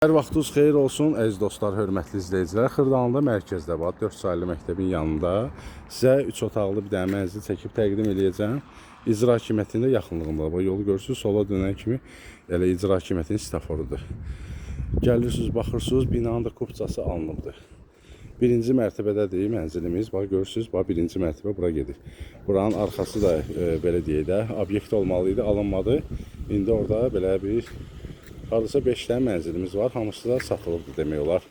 Hər vaxtınız xeyir olsun, əziz dostlar, hörmətli izləyicilər. Xırdalıda mərkəzdə var, 4 saylı məktəbin yanında sizə 3 otaqlı bir dənə mənzil çəkib təqdim edəcəm. İcra hakimiyyətində yaxınlığında. Bu yolu görürsünüz, sola dönən kimi elə icra hakimiyyətinin staforudur. Gəlirsiniz, baxırsınız, binanın da kupçası alınıbdır. Birinci mərtəbədədir mənzilimiz. Bax, görürsünüz, bax, birinci mərtəbə bura gedir. Buranın arxası da belə deyək də, obyekt olmalıydı, alınmadı. İndi orada belə bir hardasa 5 dənə mənzilimiz var. Hamısı da satılıbdır demək olar.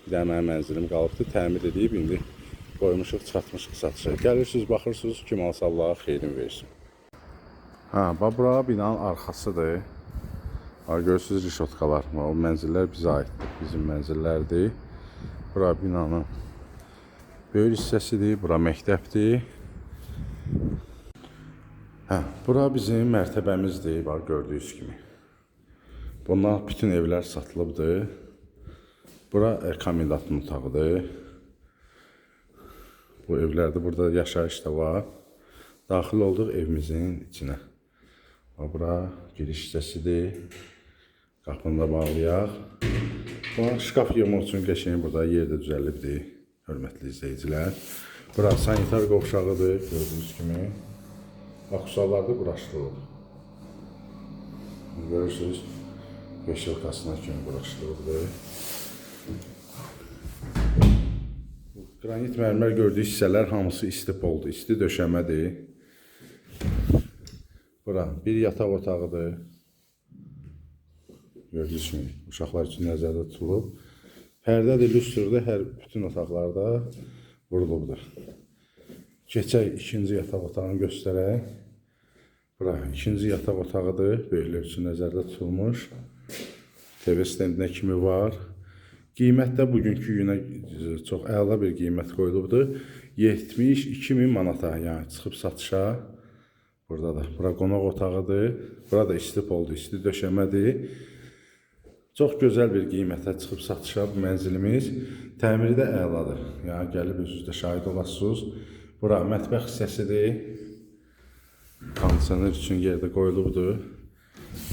Bir dənə mənim mənzilim qalıbdır, təmir edib, indi qoymuşuq, çıxartmışıq satışa. Gəlirsiniz, baxırsınız, kim alsa Allah xeyrin versin. Bax, bura binanın arxasıdır. Görürsünüz, rişotkalar. O mənzillər bizə aiddir, bizim mənzillərdir. Bura binanın böyük hissəsidir, bura məktəbdir. Bura bizim mərtəbəmizdir, bax, gördüyünüz kimi. Bunlar bütün evlər satılıbdır. Bura komendantın otağıdır. Bu evlərdə burada yaşayış da var. Daxil olduq evimizin içinə. Bura giriş hissəsidir. Qapını da bağlayaq. Şkaf yığmaq üçün qəşəng burada yer də düzəlibdir, hörmətli izləyicilər. Bura sanitar qovşağıdır, gördüyünüz kimi. Aksuallar da quraşdırılıb. Görürsünüz. Beşilkasına kimi quraşdırıldı. Granit mərmər gördüyü hissələr hamısı isti poldur, isti döşəmədir. Bura bir yataq otağıdır. Gördüyünüz kimi uşaqlar üçün nəzərdə tutulub. Pərdədir, lüstrdə hər bütün otaqlarda vurulubdur. Keçək ikinci yataq otağını göstərək. Bura ikinci yataq otağıdır, böyüklər üçün nəzərdə tutulmuş. TV stendinə kimi var. Qiymətdə bugünkü günə çox əla bir qiymət qoyulubdur. 72.000 manata, yəni çıxıb satışa. Burada da, bura qonaq otağıdır. Burada isti poldur, isti döşəmədir. Çox gözəl bir qiymətə çıxıb satışa bu mənzilimiz. Təmiri də əladır. Yəni gəlib özünüz də şahid olasınız. Bura mətbəx hissəsidir. Kondisioner üçün yerdə qoyulubdur.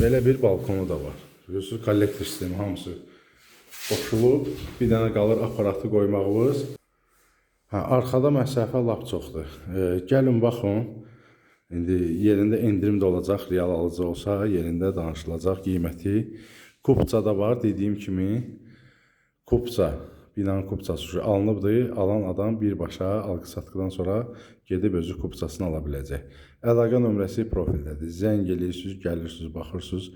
Belə bir balkonu da var. Görürsünüz, kollektor sistemi hamısı qoşulub. Bir dənə qalır aparatı qoymağımız. Arxada məsafə lap çoxdur. Gəlin, baxın. İndi yerində endirim də olacaq. Real alıcı olsa yerində danışılacaq qiyməti. Kupça da var, dediyim kimi. Kupça, binanın kupçası alınıbdır. Alan adam birbaşa alqı-satqıdan sonra gedib özü kupçasını ala biləcək. Əlaqə nömrəsi profildədir. Zəng eləyirsiniz, gəlirsiniz, baxırsınız.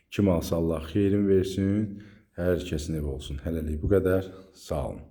Kim alsa Allah xeyrin versin, hər kəsin evi olsun. Hələlik bu qədər, sağ olun.